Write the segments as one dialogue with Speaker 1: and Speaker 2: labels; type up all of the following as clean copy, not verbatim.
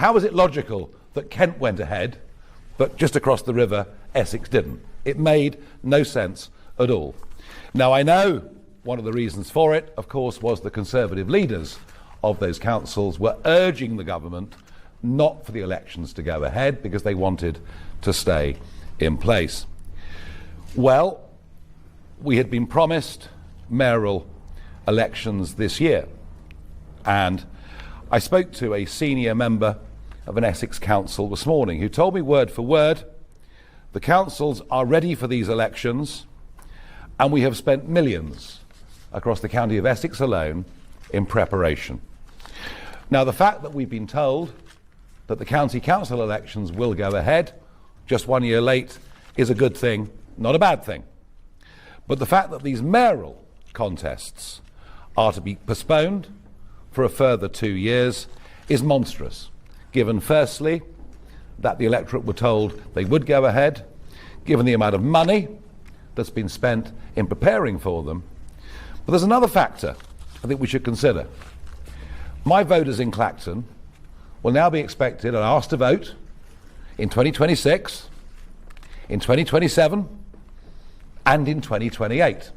Speaker 1: How is it logical that Kent went ahead, but just across the river, Essex didn't? It made no sense at all. Now, I know one of the reasons for it, of course, was the Conservative leaders of those councils were urging the government not for the elections to go ahead because they wanted to stay in place. Well, we had been promised mayoral elections this year, and I spoke to a senior member of an Essex council this morning who told me word for word, the councils are ready for these elections and we have spent millions across the county of Essex alone in preparation. Now, the fact that we've been told that the county council elections will go ahead just 1 year late is a good thing, not a bad thing. But the fact that these mayoral contests are to be postponed for a further 2 years is monstrous, given firstly that the electorate were told they would go ahead, given the amount of money that's been spent in preparing for them. But there's another factor I think we should consider. My voters in Clacton will now be expected and asked to vote in 2026, in 2027, and in 2028.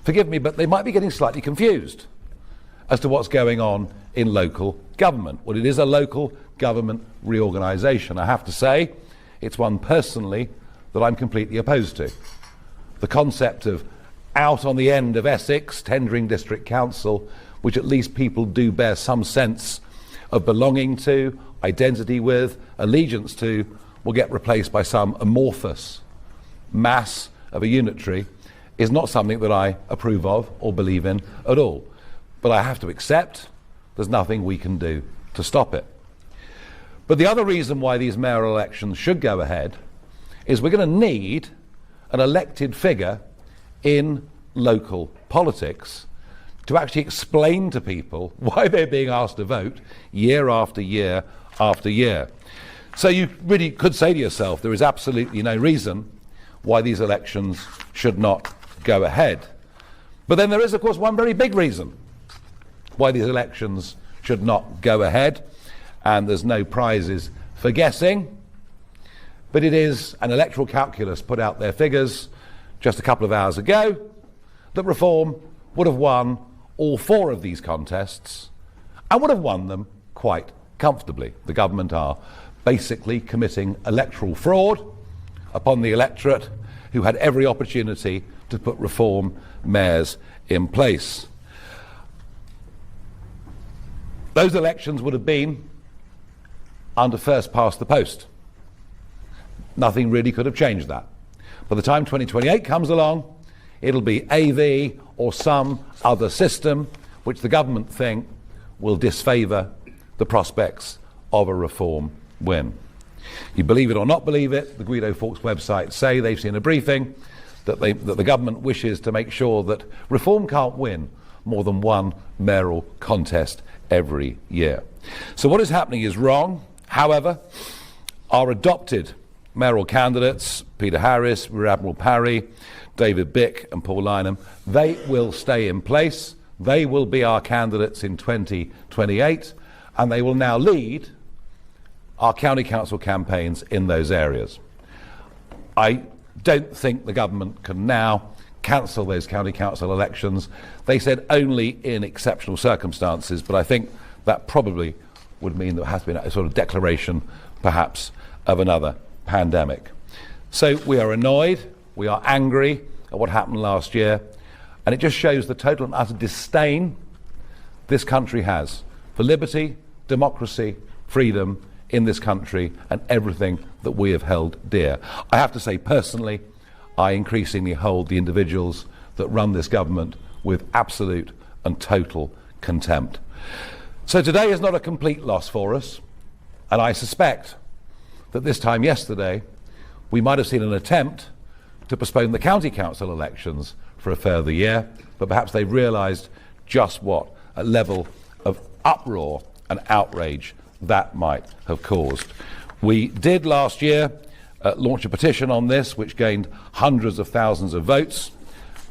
Speaker 1: Forgive me, but they might be getting slightly confused as to what's going on in local government. Well, it is a local government reorganisation. I have to say, it's one personally that I'm completely opposed to. The concept of out on the end of Essex, tendering district council, which at least people do bear some sense of belonging to, identity with, allegiance to, will get replaced by some amorphous mass of a unitary, is not something that I approve of or believe in at all. But I have to accept there's nothing we can do to stop it. But the other reason why these mayoral elections should go ahead is we're going to need an elected figure in local politics to actually explain to people why they're being asked to vote year after year after year. So you really could say to yourself, there is absolutely no reason why these elections should not go ahead. But then there is, of course, one very big reason why these elections should not go ahead, and there's no prizes for guessing, but it is an electoral calculus put out their figures just a couple of hours ago that Reform would have won all 4 of these contests and would have won them quite comfortably. The government are basically committing electoral fraud upon the electorate who had every opportunity to put Reform mayors in place. Those elections would have been under first past the post. Nothing really could have changed that. By the time 2028 comes along, it'll be AV or some other system which the government think will disfavour the prospects of a Reform win. You believe it or not believe it, the Guido Fawkes website say they've seen a briefing that the government wishes to make sure that Reform can't win more than one mayoral contest every year. So what is happening is wrong. However, our adopted mayoral candidates, Peter Harris, Rear Admiral Parry, David Bick and Paul Lynham, they will stay in place. They will be our candidates in 2028, and they will now lead our county council campaigns in those areas. I don't think the government can now cancel those county council elections. They said only in exceptional circumstances, but I think that probably would mean there has been a sort of declaration, perhaps, of another pandemic. So we are annoyed, we are angry at what happened last year, and it just shows the total and utter disdain this country has for liberty, democracy, freedom in this country and everything that we have held dear. I have to say personally, I increasingly hold the individuals that run this government with absolute and total contempt. So today is not a complete loss for us, and I suspect that this time yesterday we might have seen an attempt to postpone the county council elections for a further year, but perhaps they've realised just what a level of uproar and outrage that might have caused. We did last year launch a petition on this which gained hundreds of thousands of votes,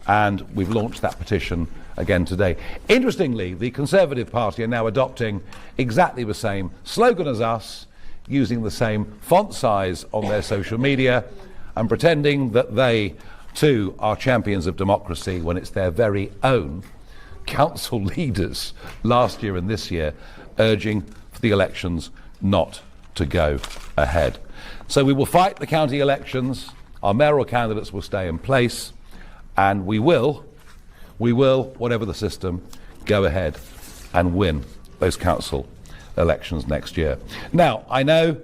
Speaker 1: and we've launched that petition again today. Interestingly, the Conservative Party are now adopting exactly the same slogan as us, using the same font size on their social media, and pretending that they too are champions of democracy when it's their very own council leaders last year and this year urging for the elections not to go ahead. So we will fight the county elections, our mayoral candidates will stay in place, and we will, whatever the system, go ahead and win those council elections next year. Now, I know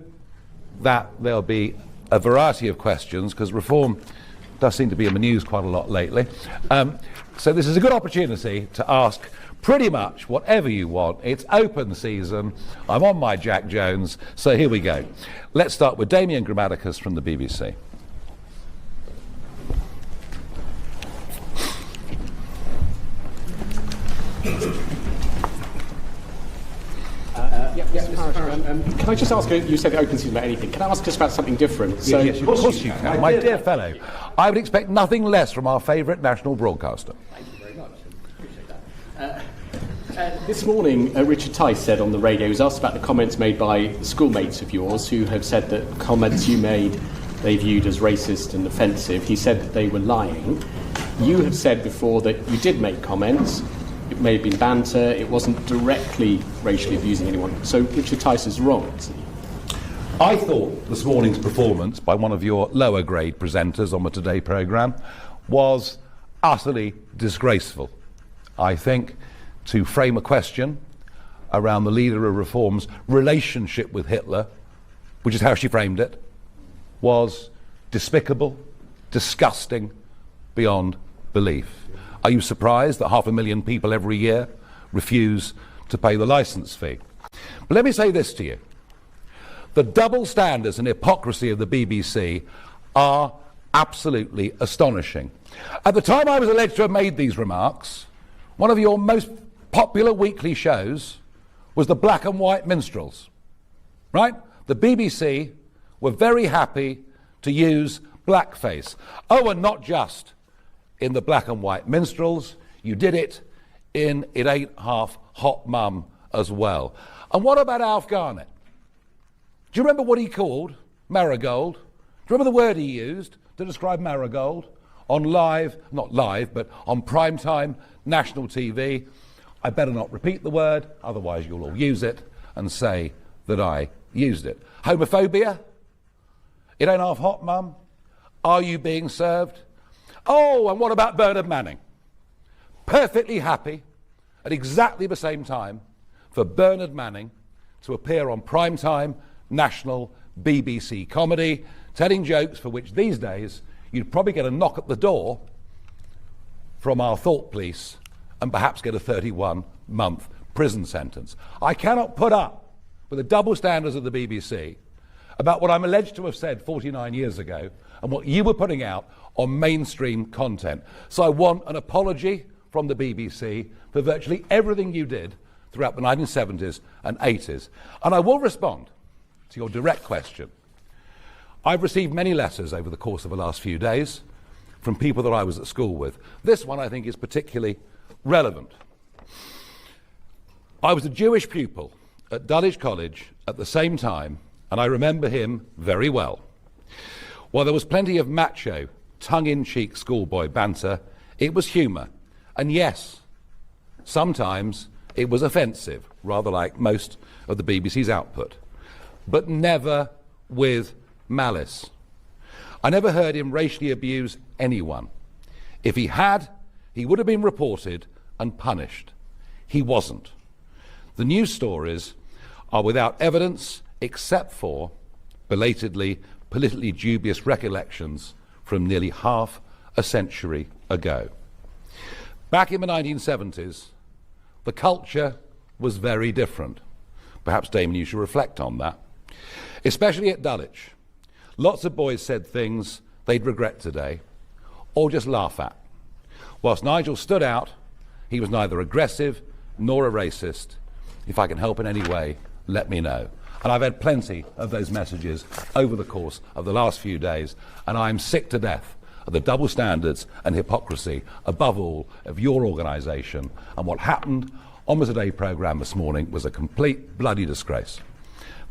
Speaker 1: that there'll be a variety of questions, because reform does seem to be in the news quite a lot lately. So this is a good opportunity to ask pretty much whatever you want. It's open season. I'm on my Jack Jones, so here we go. Let's start with Damien Grammaticus from the BBC.
Speaker 2: Can I just ask, you said open season about anything, can I ask just about something different?
Speaker 1: So, yes, of course you can. My dear fellow, I would expect nothing less from our favourite national broadcaster.
Speaker 2: Thank you very much. Appreciate that. This morning, Richard Tice said on the radio, he was asked about the comments made by schoolmates of yours who have said that comments you made they viewed as racist and offensive. He said that they were lying. You have said before that you did make comments. It may have been banter, it wasn't directly racially abusing anyone. So Richard Tice is wrong, isn't he?
Speaker 1: I thought this morning's performance by one of your lower grade presenters on the Today programme was utterly disgraceful. I think to frame a question around the leader of Reform's relationship with Hitler, which is how she framed it, was despicable, disgusting, beyond belief. Are you surprised that 500,000 people every year refuse to pay the licence fee? But let me say this to you. The double standards and hypocrisy of the BBC are absolutely astonishing. At the time I was alleged to have made these remarks, one of your most popular weekly shows was the Black and White Minstrels, right? The BBC were very happy to use blackface. Oh, and not just in the Black and White Minstrels, you did it in It Ain't Half Hot Mum as well. And what about Alf Garnett? Do you remember what he called Marigold? Do you remember the word he used to describe Marigold on not live, but on primetime national TV? I better not repeat the word, otherwise you'll all use it and say that I used it. Homophobia? It ain't half hot, Mum? Are you being served? Oh, and what about Bernard Manning? Perfectly happy at exactly the same time for Bernard Manning to appear on primetime national BBC comedy, telling jokes for which these days you'd probably get a knock at the door from our thought police and perhaps get a 31-month prison sentence. I cannot put up with the double standards of the BBC about what I'm alleged to have said 49 years ago and what you were putting out on mainstream content. So I want an apology from the BBC for virtually everything you did throughout the 1970s and 80s. And I will respond to your direct question. I've received many letters over the course of the last few days from people that I was at school with. This one I think is particularly relevant. I was a Jewish pupil at Dulwich College at the same time, and I remember him very well. While there was plenty of macho, tongue-in-cheek schoolboy banter, it was humour. And yes, sometimes it was offensive, rather like most of the BBC's output, but never with malice. I never heard him racially abuse anyone. If he had, he would have been reported and punished. He wasn't. The news stories are without evidence except for belatedly politically dubious recollections from nearly half a century ago. Back in the 1970s, the culture was very different. Perhaps, Damon, you should reflect on that. Especially at Dulwich. Lots of boys said things they'd regret today, or just laugh at. Whilst Nigel stood out, he was neither aggressive nor a racist. If I can help in any way, let me know. And I've had plenty of those messages over the course of the last few days, and I'm sick to death of the double standards and hypocrisy, above all, of your organisation. And what happened on the Today programme this morning was a complete bloody disgrace.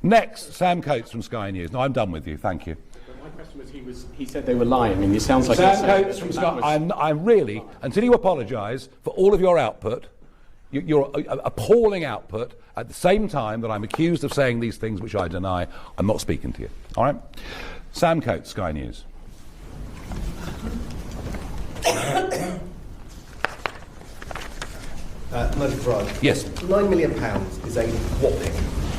Speaker 1: Next, Sam Coates from Sky News. No, I'm done with you, thank you.
Speaker 2: My question was, he said they were lying, and it sounds like...
Speaker 1: Sam Coates from Sky... I'm really, until you apologise for all of your output, your appalling output, at the same time that I'm accused of saying these things which I deny, I'm not speaking to you. All right? Sam Coates, Sky News.
Speaker 3: Nigel Farage.
Speaker 1: Yes.
Speaker 3: £9 million is a whopping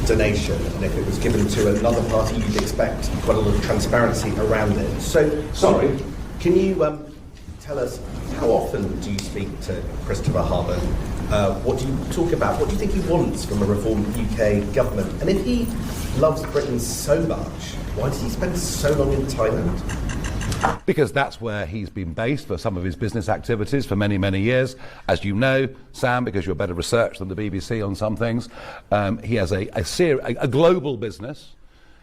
Speaker 3: donation, and if it was given to another party, you'd expect quite a lot of transparency around it. So,
Speaker 1: Sorry.
Speaker 3: Can you tell us how often do you speak to Christopher Harman? What do you talk about? What do you think he wants from a reformed UK government? And if he loves Britain so much, why does he spend so long in Thailand?
Speaker 1: Because that's where he's been based for some of his business activities for many, many years. As you know, Sam, because you're better researched than the BBC on some things, he has a global business.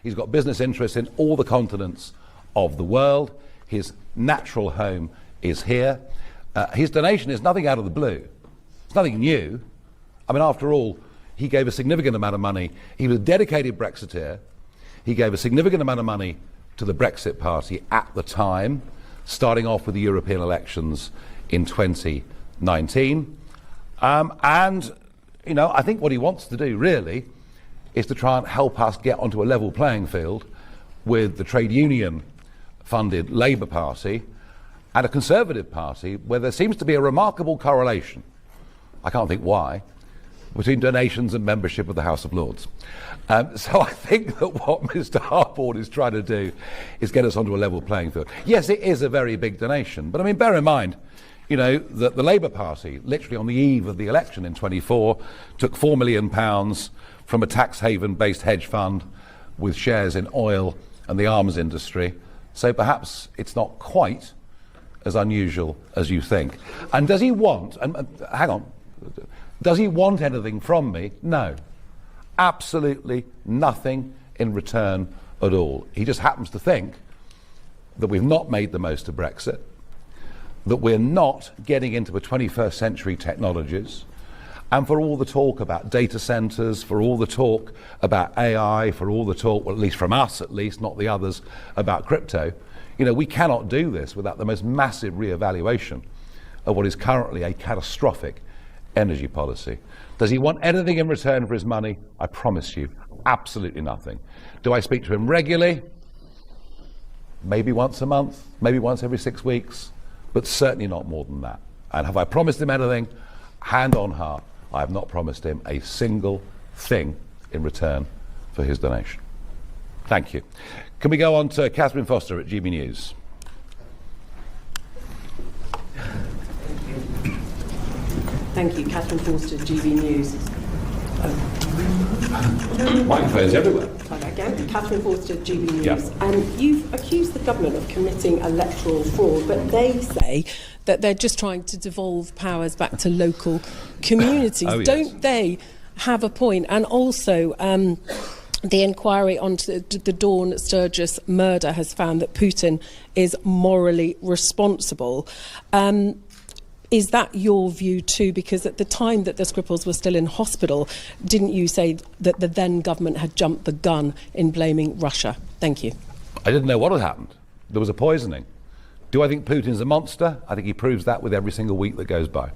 Speaker 1: He's got business interests in all the continents of the world. His natural home is here. His donation is nothing out of the blue. It's nothing new. I mean, after all, he gave a significant amount of money. He was a dedicated Brexiteer. He gave a significant amount of money to the Brexit Party at the time, starting off with the European elections in 2019. And, you know, I think what he wants to do, really, is to try and help us get onto a level playing field with the trade union-funded Labour Party and a Conservative Party, where there seems to be a remarkable correlation, I can't think why, between donations and membership of the House of Lords. So I think that what Mr. Harford is trying to do is get us onto a level playing field. Yes, it is a very big donation, but I mean, bear in mind, you know, that the Labour Party, literally on the eve of the election in 24, took £4 million from a tax haven-based hedge fund with shares in oil and the arms industry. So perhaps it's not quite as unusual as you think. And does he want, hang on, does he want anything from me? No. Absolutely nothing in return at all. He just happens to think that we've not made the most of Brexit, that we're not getting into the 21st century technologies, and for all the talk about data centres, for all the talk about AI, for all the talk, well, at least from us at least, not the others, about crypto, you know, we cannot do this without the most massive re-evaluation of what is currently a catastrophic energy policy. Does he want anything in return for his money? I promise you, absolutely nothing. Do I speak to him regularly? Maybe once a month, maybe once every 6 weeks, but certainly not more than that. And have I promised him anything? Hand on heart, I have not promised him a single thing in return for his donation. Thank you. Can we go on to Catherine Foster at GB News?
Speaker 4: Thank you, Catherine Forster, GB News.
Speaker 1: Microphones everywhere.
Speaker 4: Try that again. Catherine Forster, GB News.
Speaker 1: Yeah.
Speaker 4: And you've accused the government of committing electoral fraud, but they say that they're just trying to devolve powers back to local communities.
Speaker 1: Oh, yes.
Speaker 4: Don't they have a point? And also, the inquiry onto the Dawn Sturgis murder has found that Putin is morally responsible. Is that your view too? Because at the time that the Skripals were still in hospital, didn't you say that the then government had jumped the gun in blaming Russia? Thank you.
Speaker 1: I didn't know what had happened. There was a poisoning. Do I think Putin's a monster? I think he proves that with every single week that goes by.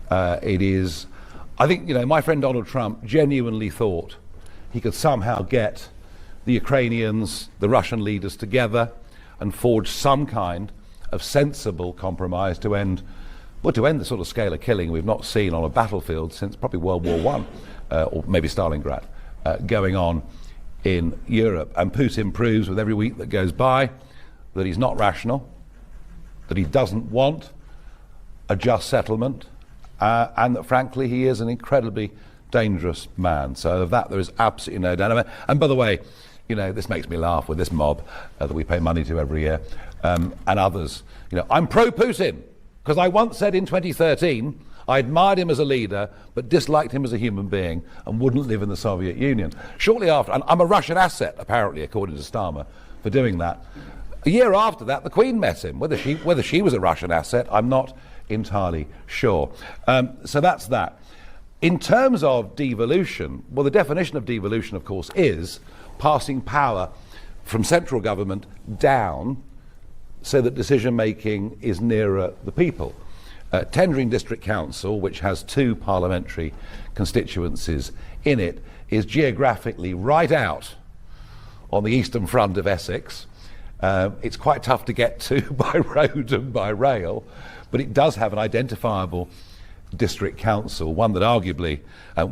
Speaker 1: I think, you know, my friend Donald Trump genuinely thought he could somehow get the Ukrainians, the Russian leaders together and forge some kind of sensible compromise to end the sort of scale of killing we've not seen on a battlefield since probably World War I, or maybe Stalingrad, going on in Europe. And Putin proves with every week that goes by that he's not rational, that he doesn't want a just settlement, and that frankly he is an incredibly dangerous man. So of that there is absolutely no doubt. And by the way, you know, this makes me laugh with this mob that we pay money to every year, and others. You know, I'm pro-Putin. Because I once said in 2013, I admired him as a leader, but disliked him as a human being and wouldn't live in the Soviet Union. Shortly after, and I'm a Russian asset, apparently, according to Starmer, for doing that. A year after that, the Queen met him. Whether she was a Russian asset, I'm not entirely sure. So that's that. In terms of devolution, well, the definition of devolution, of course, is passing power from central government down so that decision-making is nearer the people. Tendring District Council, which has 2 parliamentary constituencies in it, is geographically right out on the eastern front of Essex. It's quite tough to get to by road and by rail, but it does have an identifiable district council, one that arguably,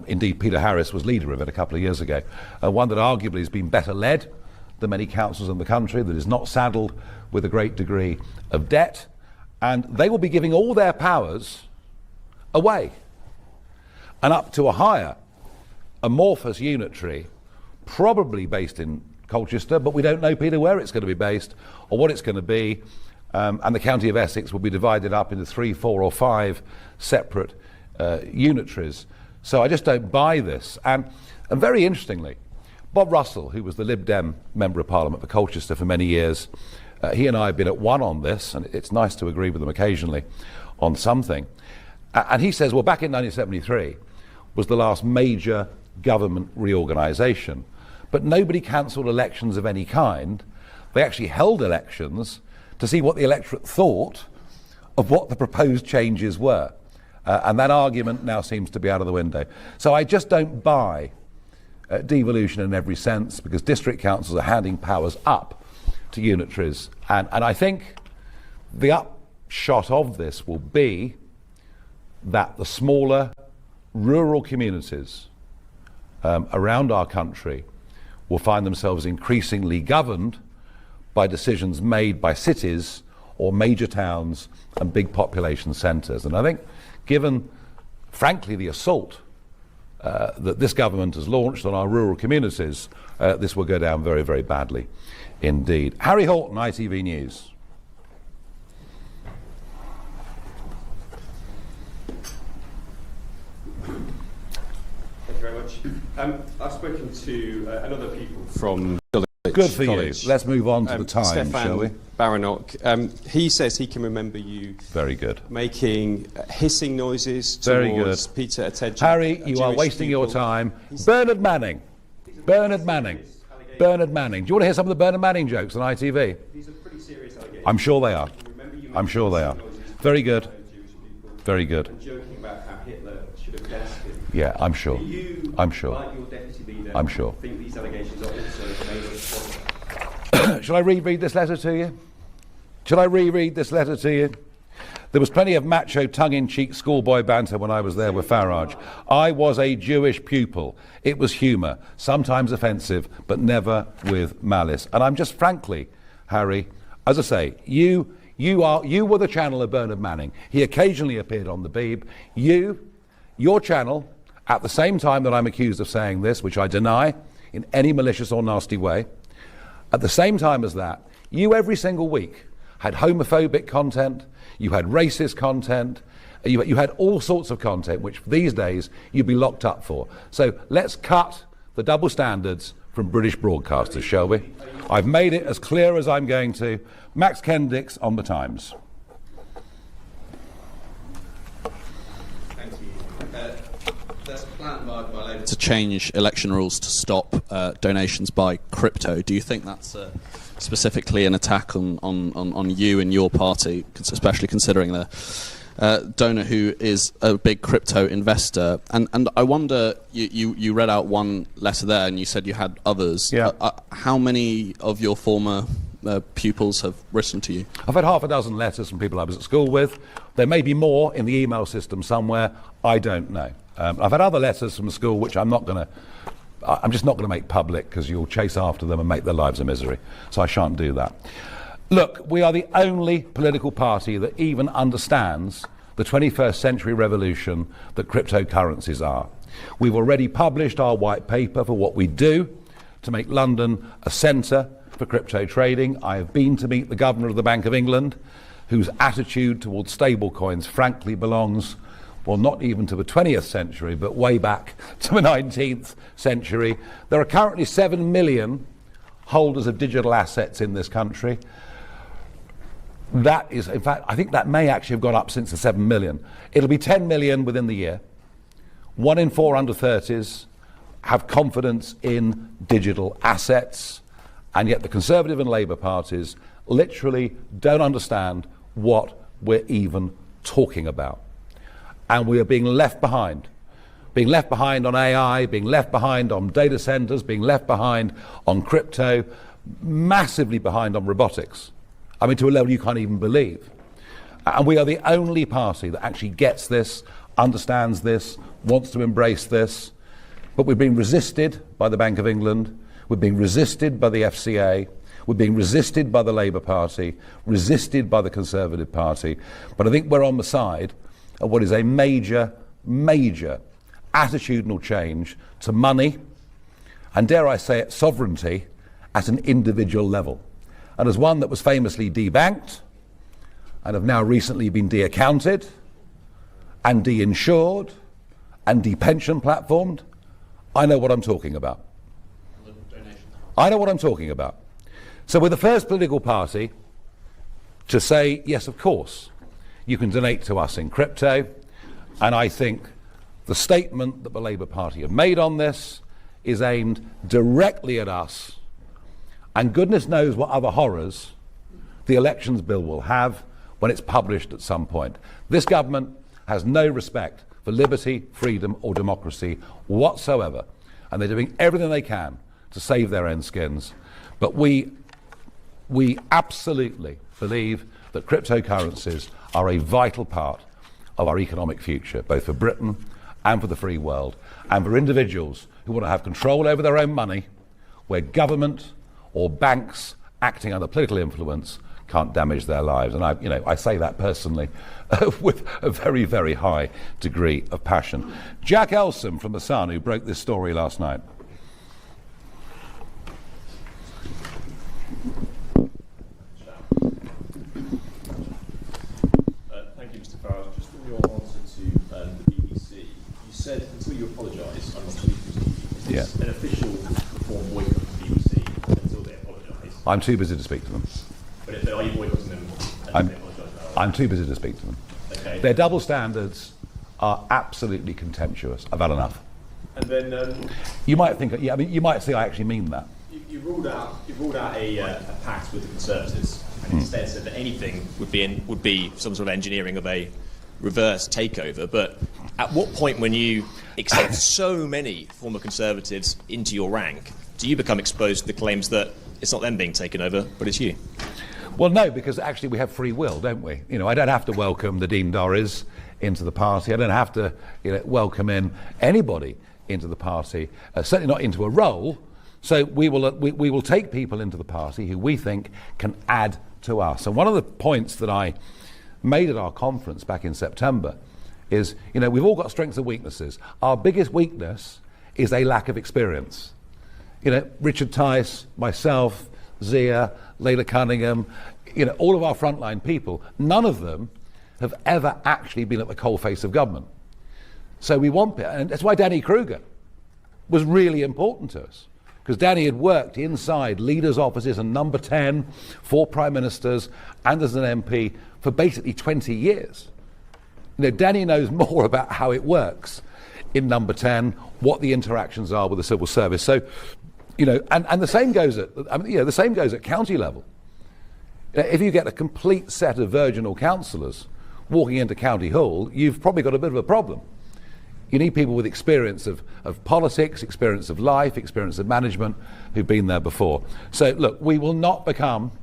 Speaker 1: indeed Peter Harris was leader of it a couple of years ago, one that arguably has been better led than many councils in the country, that is not saddled with a great degree of debt, and they will be giving all their powers away and up to a higher amorphous unitary, probably based in Colchester, but we don't know, Peter, where it's going to be based or what it's going to be, and the county of Essex will be divided up into 3, 4 or 5 separate unitaries. So I just don't buy this. And very interestingly, Bob Russell, who was the Lib Dem Member of Parliament for Colchester for many years, he and I have been at one on this, and it's nice to agree with him occasionally on something. And he says, well, back in 1973 was the last major government reorganisation, but nobody cancelled elections of any kind. They actually held elections to see what the electorate thought of what the proposed changes were. And that argument now seems to be out of the window. So I just don't buy devolution in every sense, because district councils are handing powers up to unitaries. And I think the upshot of this will be that the smaller rural communities around our country will find themselves increasingly governed by decisions made by cities or major towns and big population centres. And I think, given, frankly, the assault that this government has launched on our rural communities, this will go down very, very badly indeed. Harry Horton, ITV News.
Speaker 5: Thank you very much. I've spoken to another people from
Speaker 1: Good for
Speaker 5: College.
Speaker 1: you. Let's move on to the Times,
Speaker 5: Stefan
Speaker 1: shall we?
Speaker 5: Baranok. He says he can remember you
Speaker 1: Very good.
Speaker 5: making hissing noises
Speaker 1: Very
Speaker 5: towards
Speaker 1: good.
Speaker 5: Peter Atedja.
Speaker 1: Harry, you are
Speaker 5: Jewish
Speaker 1: wasting your
Speaker 5: people.
Speaker 1: time. Bernard Manning. Bernard Manning. Bernard Manning. Do you want to hear some of the Bernard Manning jokes on ITV?
Speaker 5: These are pretty serious allegations.
Speaker 1: I'm sure they are.
Speaker 5: I can remember you
Speaker 1: I'm sure they are.
Speaker 5: making noises
Speaker 1: Very good.
Speaker 5: towards Jewish people
Speaker 1: Very good.
Speaker 5: and joking about how Hitler should have gassed him.
Speaker 1: Yeah, I'm sure.
Speaker 5: Do you,
Speaker 1: I'm sure.
Speaker 5: like your deputy leader,
Speaker 1: I'm sure.
Speaker 5: think these allegations are also made?
Speaker 1: Shall I reread this letter to you? Shall I reread this letter to you? There was plenty of macho, tongue-in-cheek schoolboy banter when I was there with Farage. I was a Jewish pupil. It was humour, sometimes offensive, but never with malice. And I'm just frankly, Harry, as I say, you were the channel of Bernard Manning. He occasionally appeared on the Beeb. Your channel, at the same time that I'm accused of saying this, which I deny in any malicious or nasty way, at the same time as that, you every single week had homophobic content, you had racist content, you had all sorts of content which these days you'd be locked up for. So let's cut the double standards from British broadcasters, shall we? I've made it as clear as I'm going to. Max Kendricks on the Times.
Speaker 6: Thank you. There's a plan by Labour to change election rules to stop donations by crypto. Do you think that's specifically an attack on you and your party, especially considering the donor who is a big crypto investor? And I wonder, you read out one letter there and you said you had others.
Speaker 1: Yeah.
Speaker 6: How many of your former pupils have written to you?
Speaker 1: I've had half a dozen letters from people I was at school with. There may be more in the email system somewhere. I don't know. I've had other letters from the school which I'm just not going to make public, because you'll chase after them and make their lives a misery. So I shan't do that. Look, we are the only political party that even understands the 21st century revolution that cryptocurrencies are. We've already published our white paper for what we do to make London a centre for crypto trading. I have been to meet the Governor of the Bank of England, whose attitude towards stablecoins frankly belongs, well, not even to the 20th century, but way back to the 19th century. There are currently 7 million holders of digital assets in this country. That is, in fact, I think that may actually have gone up since the 7 million. It'll be 10 million within the year. 1 in 4 under 30s have confidence in digital assets, and yet the Conservative and Labour parties literally don't understand what we're even talking about. And we are being left behind. Being left behind on AI, being left behind on data centres, being left behind on crypto, massively behind on robotics. I mean, to a level you can't even believe. And we are the only party that actually gets this, understands this, wants to embrace this. But we're being resisted by the Bank of England, we're being resisted by the FCA, we're being resisted by the Labour Party, resisted by the Conservative Party. But I think we're on the side of what is a major, major attitudinal change to money, and dare I say it, sovereignty at an individual level. And as one that was famously debanked and have now recently been de-accounted and de-insured and de-pension platformed, I know what I'm talking about. I know what I'm talking about. So we're the first political party to say, yes, of course, you can donate to us in crypto, and I think the statement that the Labour Party have made on this is aimed directly at us, and goodness knows what other horrors the elections bill will have when it's published at some point. This government has no respect for liberty, freedom or democracy whatsoever, and they're doing everything they can to save their own skins. But we absolutely believe that cryptocurrencies are a vital part of our economic future, both for Britain and for the free world, and for individuals who want to have control over their own money, where government or banks acting under political influence can't damage their lives. And I say that personally with a very, very high degree of passion. Jack Elsom from The Sun, who broke this story last night.
Speaker 7: Thank you, Mr. Farage. Just in your answer to the BBC, you said until you apologise, I'm not speaking to you. Is this an official form boycott of the BBC until they apologise?
Speaker 1: I'm too busy to speak to them.
Speaker 7: But are you boycotting them until they apologise?
Speaker 1: I'm too busy to speak to them.
Speaker 7: Okay.
Speaker 1: Their double standards are absolutely contemptuous. I've had enough.
Speaker 7: And then
Speaker 1: You might think, yeah, I mean, you might say I actually mean that.
Speaker 7: you ruled out a pact with the Conservatives, and instead said that anything would be some sort of engineering of a reverse takeover. But at what point, when you accept so many former Conservatives into your rank, do you become exposed to the claims that it's not them being taken over, but it's you?
Speaker 1: Well, no, because actually we have free will, don't we? You know, I don't have to welcome the Dean Dorries into the party. I don't have to, welcome in anybody into the party, certainly not into a role. So we will take people into the party who we think can add to us. And one of the points that I made at our conference back in September is, we've all got strengths and weaknesses. Our biggest weakness is a lack of experience. Richard Tice, myself, Zia, Leila Cunningham, all of our frontline people, none of them have ever actually been at the coalface of government. So we want, and that's why Danny Kruger was really important to us, because Danny had worked inside leaders' offices and number 10 for prime ministers and as an MP for basically 20 years. Danny knows more about how it works in number 10, what the interactions are with the civil service. So, and the same goes at, the same goes at county level. If you get a complete set of virginal councillors walking into County Hall, you've probably got a bit of a problem. You need people with experience of politics, experience of life, experience of management, who've been there before. So look, we will not become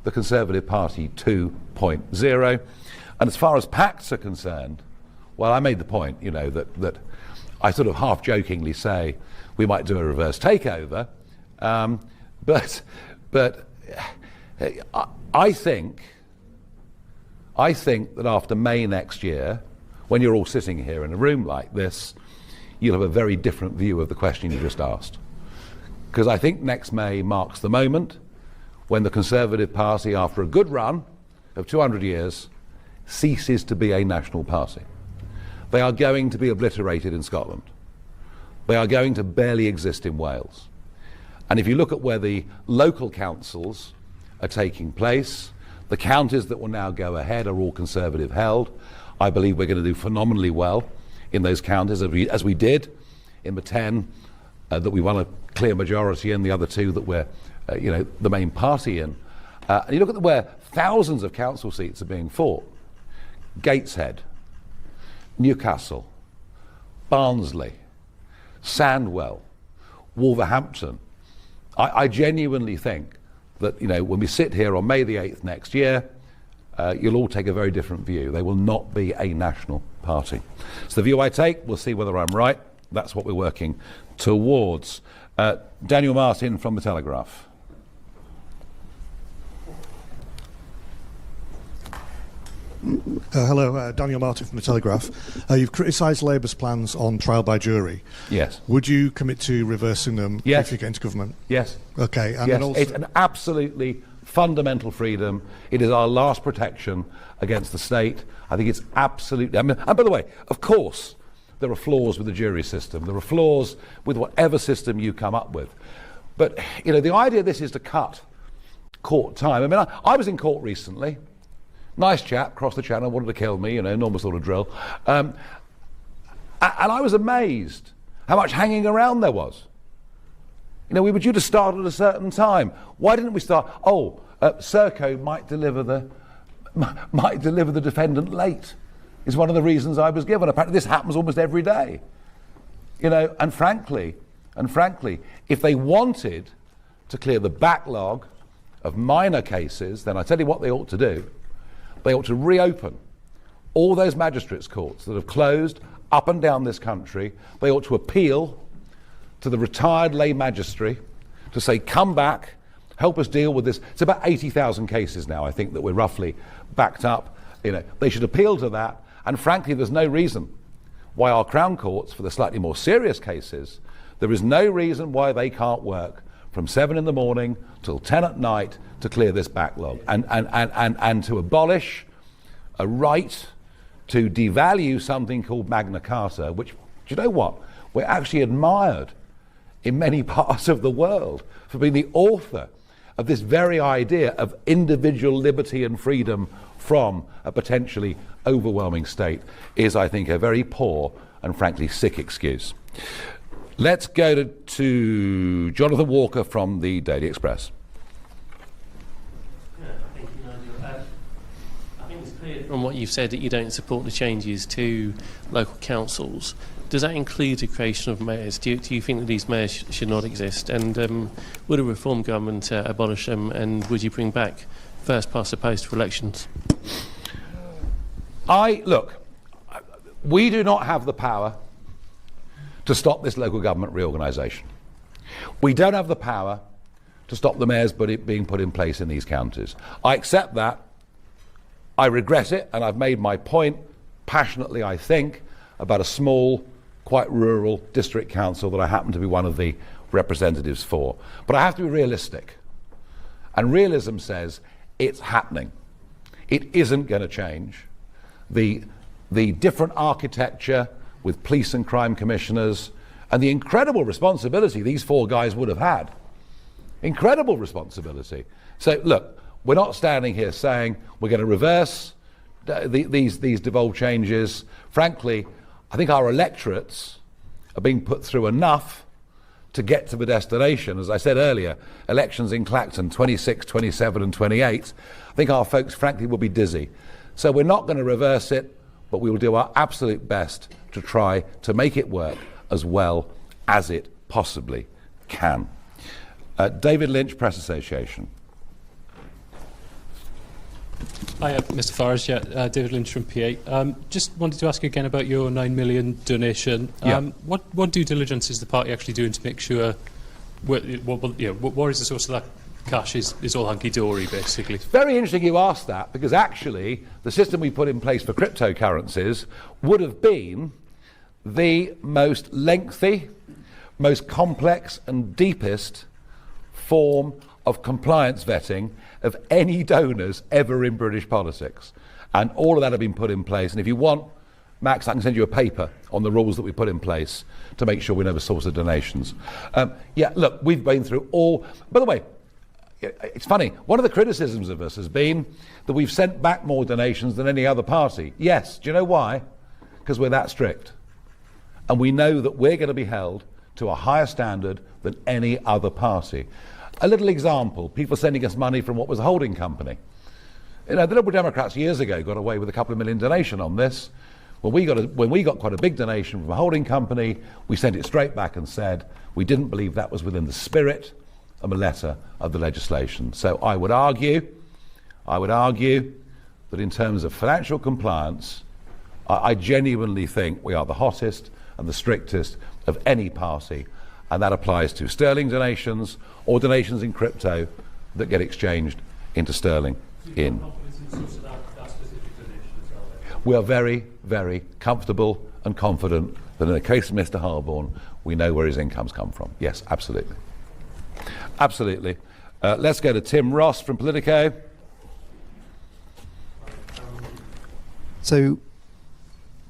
Speaker 1: the Conservative Party 2.0. And as far as pacts are concerned, well, I made the point, that I sort of half jokingly say we might do a reverse takeover, but I think that after May next year, when you're all sitting here in a room like this, you'll have a very different view of the question you just asked. Because I think next May marks the moment when the Conservative Party, after a good run of 200 years, ceases to be a national party. They are going to be obliterated in Scotland. They are going to barely exist in Wales. And if you look at where the local councils are taking place, The counties that will now go ahead are all Conservative held. I believe we're going to do phenomenally well in those counties, as we did in the 10 that we won a clear majority in, the other 2 that we're the main party in. And you look at where thousands of council seats are being fought. Gateshead, Newcastle, Barnsley, Sandwell, Wolverhampton. I genuinely think that when we sit here on May the 8th next year, you'll all take a very different view. They will not be a national party. It's the view I take. We'll see whether I'm right. That's what we're working towards. Daniel Martin from The Telegraph.
Speaker 8: Hello, Daniel Martin from The Telegraph. You've criticised Labour's plans on trial by jury.
Speaker 1: Yes.
Speaker 8: Would you commit to reversing them if you get into government?
Speaker 1: Yes.
Speaker 8: Okay. And
Speaker 1: yes.
Speaker 8: then also,
Speaker 1: it's an absolutely fundamental freedom. It is our last protection against the state. I think it's absolutely... and by the way, of course, there are flaws with the jury system. There are flaws with whatever system you come up with. But, the idea of this is to cut court time. I was in court recently. Nice chap, crossed the channel, wanted to kill me, normal sort of drill. And I was amazed how much hanging around there was. We were due to start at a certain time. Why didn't we start? Serco might deliver the defendant late, is one of the reasons I was given. Apparently this happens almost every day. And frankly, if they wanted to clear the backlog of minor cases, then I tell you what they ought to do. They ought to reopen all those magistrates' courts that have closed up and down this country. They ought to appeal to the retired lay magistrate to say, come back, help us deal with this. It's about 80,000 cases now, I think, that we're roughly backed up. They should appeal to that. And frankly, there's no reason why our Crown Courts, for the slightly more serious cases, there is no reason why they can't work from 7 in the morning till 10 at night to clear this backlog and to abolish a right to devalue something called Magna Carta, which, do you know what? We're actually admired in many parts of the world for being the author of this very idea of individual liberty and freedom from a potentially overwhelming state is, I think, a very poor and frankly sick excuse. Let's go to Jonathan Walker from the Daily Express.
Speaker 9: Thank you, Nigel. I think it's clear from what you've said that you don't support the changes to local councils. Does that include the creation of mayors? Do you think that these mayors should not exist? And would a reform government abolish them? And would you bring back first past the post for elections?
Speaker 1: We do not have the power to stop this local government reorganisation. We don't have the power to stop the mayors being put in place in these counties. I accept that. I regret it, and I've made my point passionately, I think, about a small, quite rural district council that I happen to be one of the representatives for. But I have to be realistic. And realism says it's happening. It isn't going to change. The different architecture with police and crime commissioners and the incredible responsibility these 4 guys would have had. Incredible responsibility. So look, we're not standing here saying we're going to reverse these devolved changes. Frankly, I think our electorates are being put through enough to get to the destination. As I said earlier, elections in Clacton 26, 27 and 28, I think our folks frankly will be dizzy. So we're not going to reverse it, but we will do our absolute best to try to make it work as well as it possibly can. David Lynch, Press Association.
Speaker 10: Hi, Mr. Farage. David Lynch from PA. Just wanted to ask you again about your £9 million donation. What due diligence is the party actually doing to make sure what is the source of that cash is all hunky-dory, basically?
Speaker 1: It's very interesting you asked that, because actually the system we put in place for cryptocurrencies would have been the most lengthy, most complex and deepest form of compliance vetting of any donors ever in British politics. And all of that have been put in place. And if you want, Max, I can send you a paper on the rules that we put in place to make sure we know the source of donations. Look, we've been through all... By the way, it's funny, one of the criticisms of us has been that we've sent back more donations than any other party. Yes, do you know why? Because we're that strict. And we know that we're going to be held to a higher standard than any other party. A little example, people sending us money from what was a holding company. You know, the Liberal Democrats years ago got away with a couple of million donation on this. When we got quite a big donation from a holding company, we sent it straight back and said we didn't believe that was within the spirit of the letter of the legislation. So I would argue that in terms of financial compliance, I genuinely think we are the hottest and the strictest of any party, and that applies to sterling donations or donations in crypto that get exchanged into sterling in. We are very, very comfortable and confident that in the case of Mr. Harborne, we know where his incomes come from. Yes, absolutely. Absolutely. Let's go to Tim Ross from Politico.
Speaker 11: So,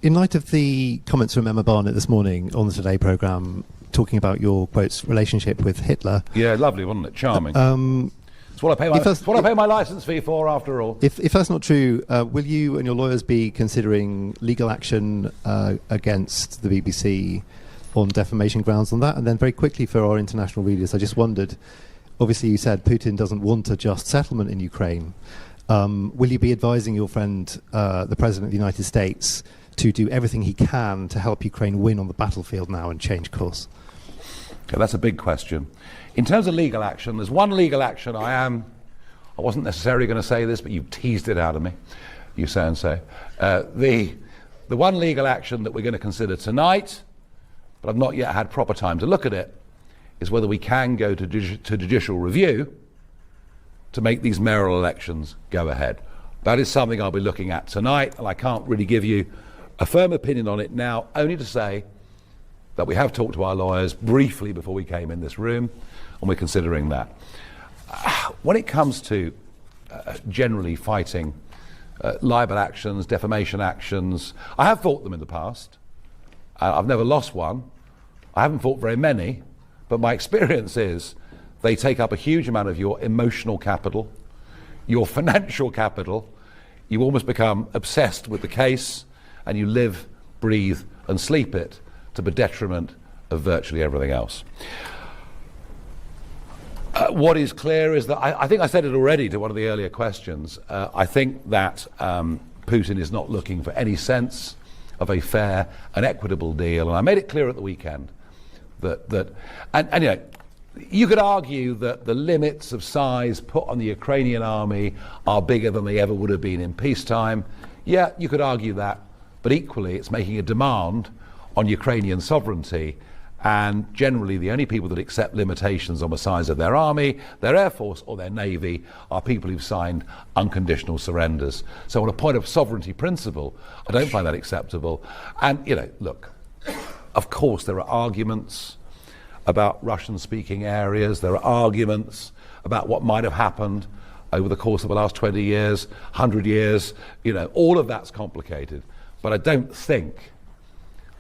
Speaker 11: in light of the comments from Emma Barnett this morning on the Today programme, talking about your, quotes, relationship with Hitler.
Speaker 1: Yeah, lovely, wasn't it? Charming. It's what I pay my licence fee for, after all.
Speaker 11: If that's not true, will you and your lawyers be considering legal action against the BBC on defamation grounds on that? And then very quickly for our international readers, I just wondered, obviously you said Putin doesn't want a just settlement in Ukraine. Will you be advising your friend, the President of the United States, to do everything he can to help Ukraine win on the battlefield now and change course?
Speaker 1: Okay, that's a big question. In terms of legal action, there's one legal action I wasn't necessarily going to say this, but you teased it out of me, you say and say. The one legal action that we're going to consider tonight, but I've not yet had proper time to look at it, is whether we can go to judicial review to make these mayoral elections go ahead. That is something I'll be looking at tonight, and I can't really give you a firm opinion on it now, only to say that we have talked to our lawyers briefly before we came in this room, and we're considering that. When it comes to generally fighting libel actions, defamation actions, I have fought them in the past. I've never lost one. I haven't fought very many, but my experience is they take up a huge amount of your emotional capital, your financial capital. You almost become obsessed with the case, and you live, breathe, and sleep it to the detriment of virtually everything else. What is clear is that, I think I said it already to one of the earlier questions, I think that Putin is not looking for any sense of a fair and equitable deal, and I made it clear at the weekend that you know, you could argue that the limits of size put on the Ukrainian army are bigger than they ever would have been in peacetime. Yeah, you could argue that, but equally it's making a demand on Ukrainian sovereignty, and generally the only people that accept limitations on the size of their army, their air force or their navy are people who've signed unconditional surrenders. So on a point of sovereignty principle, I don't find that acceptable. And, you know, look, of course there are arguments about Russian-speaking areas, there are arguments about what might have happened over the course of the last 20 years, 100 years, you know, all of that's complicated. But I don't think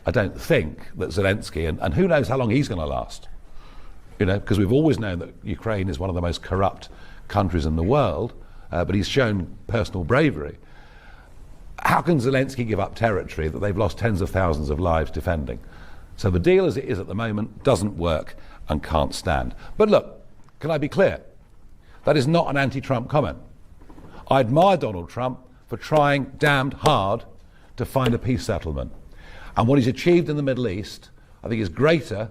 Speaker 1: that Zelensky, and who knows how long he's going to last, you know, because we've always known that Ukraine is one of the most corrupt countries in the world, but he's shown personal bravery. How can Zelensky give up territory that they've lost tens of thousands of lives defending? So the deal as it is at the moment doesn't work and can't stand. But look, can I be clear? That is not an anti-Trump comment. I admire Donald Trump for trying damned hard to find a peace settlement. And what he's achieved in the Middle East, I think, is greater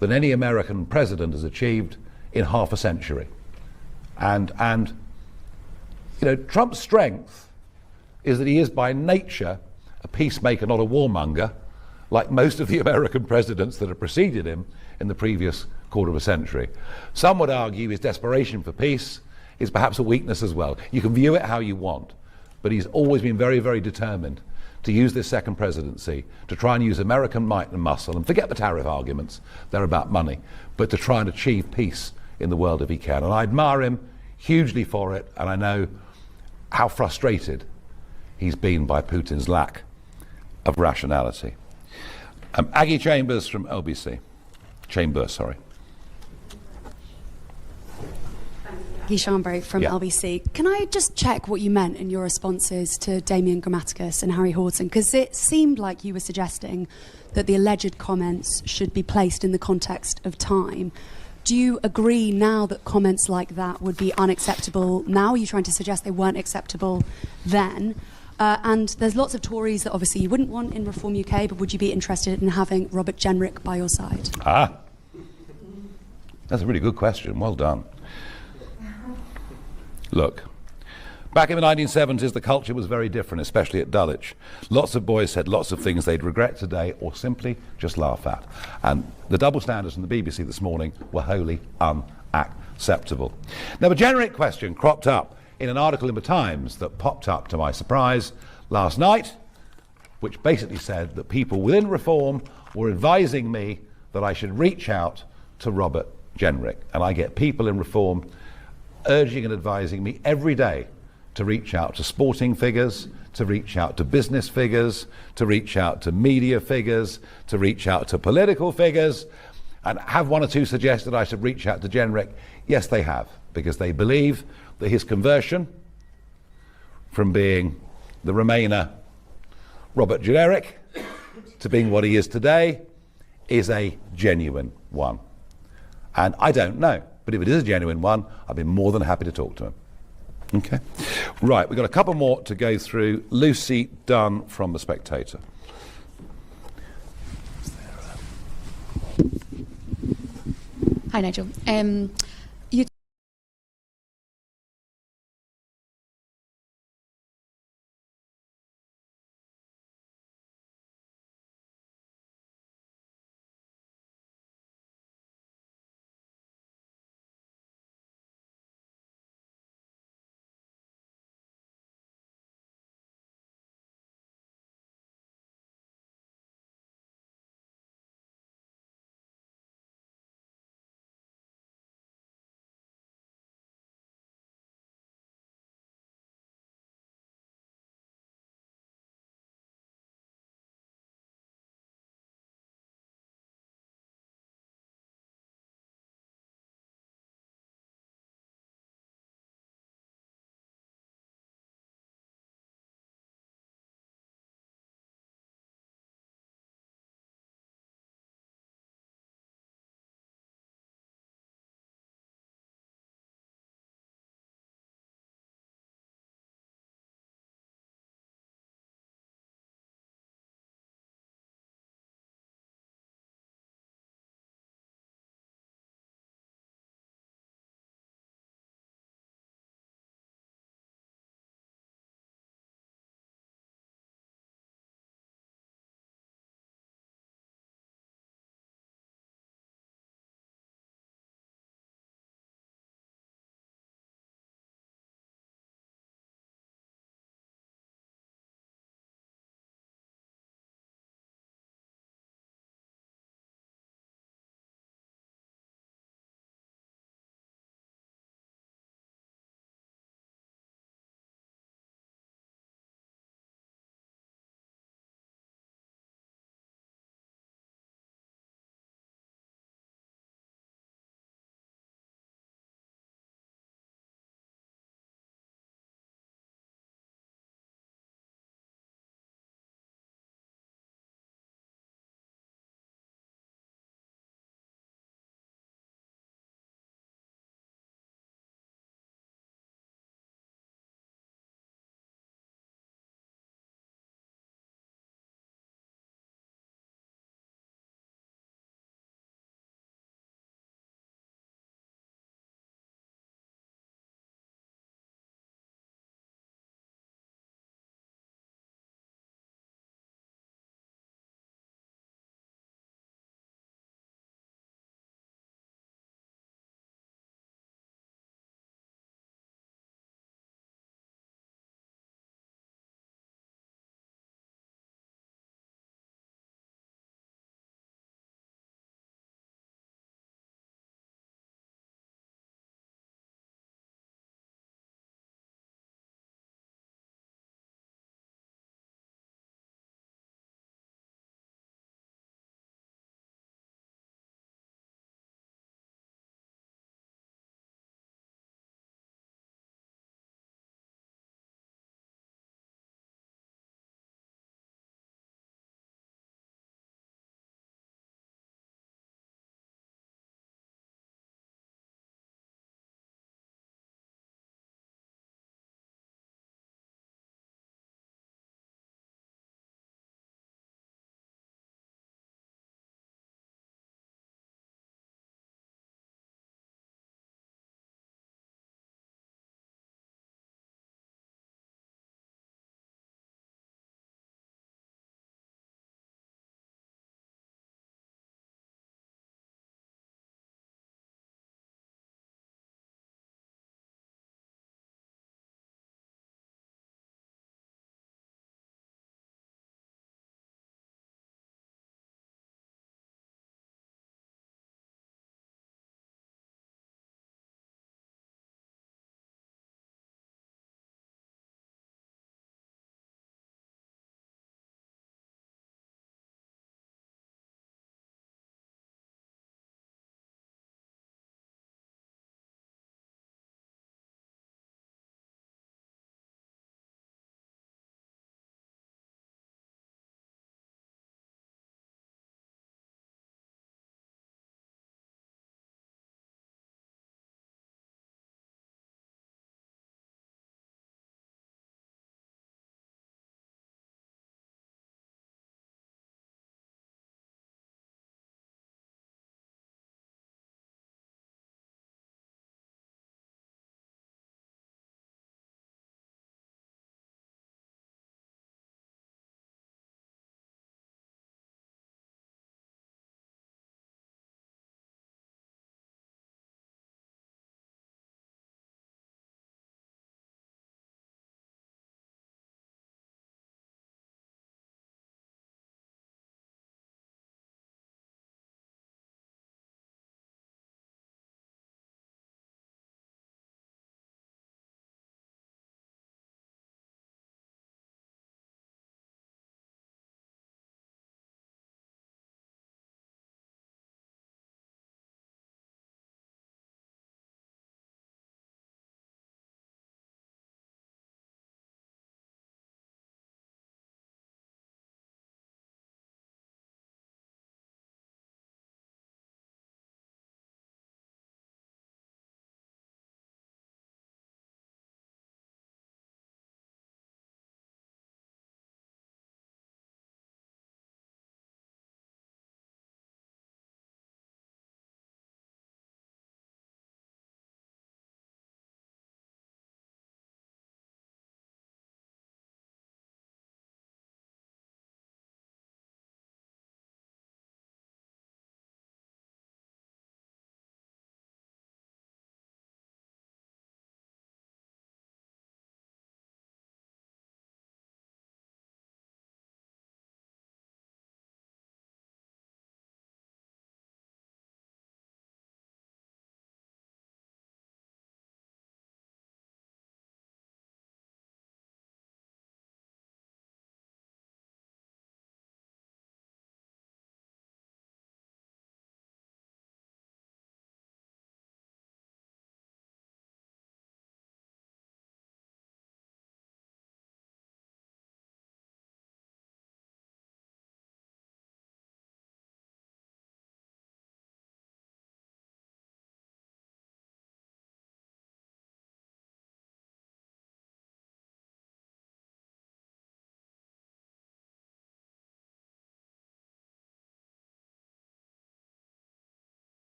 Speaker 1: than any American president has achieved in half a century. And you know, Trump's strength is that he is by nature a peacemaker, not a warmonger, like most of the American presidents that have preceded him in the previous quarter of a century. Some would argue his desperation for peace is perhaps a weakness as well. You can view it how you want, but he's always been very, very determined to use this second presidency to try and use American might and muscle, and forget the tariff arguments, they're about money, but to try and achieve peace in the world if he can. And I admire him hugely for it, and I know how frustrated he's been by Putin's lack of rationality. Aggie Chambers from LBC.
Speaker 12: Guy Chambray from LBC. Can I just check what you meant in your responses to Damien Grammaticus and Harry Horton? Because it seemed like you were suggesting that the alleged comments should be placed in the context of time. Do you agree now that comments like that would be unacceptable now? Are you trying to suggest they weren't acceptable then? And there's lots of Tories that obviously you wouldn't want in Reform UK, but would you be interested in having Robert Jenrick by your side?
Speaker 1: That's a really good question. Well done. Look, back in the 1970s, the culture was very different, especially at Dulwich. Lots of boys said lots of things they'd regret today or simply just laugh at. And the double standards from the BBC this morning were wholly unacceptable. Now, the Jenrick question cropped up in an article in the Times that popped up, to my surprise, last night, which basically said that people within Reform were advising me that I should reach out to Robert Jenrick. And I get people in Reform urging and advising me every day to reach out to sporting figures, to reach out to business figures, to reach out to media figures, to reach out to political figures. And have one or two suggested I should reach out to Jenrick? Yes, they have, because they believe that his conversion from being the Remainer Robert Jenrick to being what he is today is a genuine one. And I don't know, but if it is a genuine one, I'd be more than happy to talk to him. Okay. Right, we've got a couple more to go through. Lucy Dunn from The Spectator.
Speaker 13: Hi, Nigel.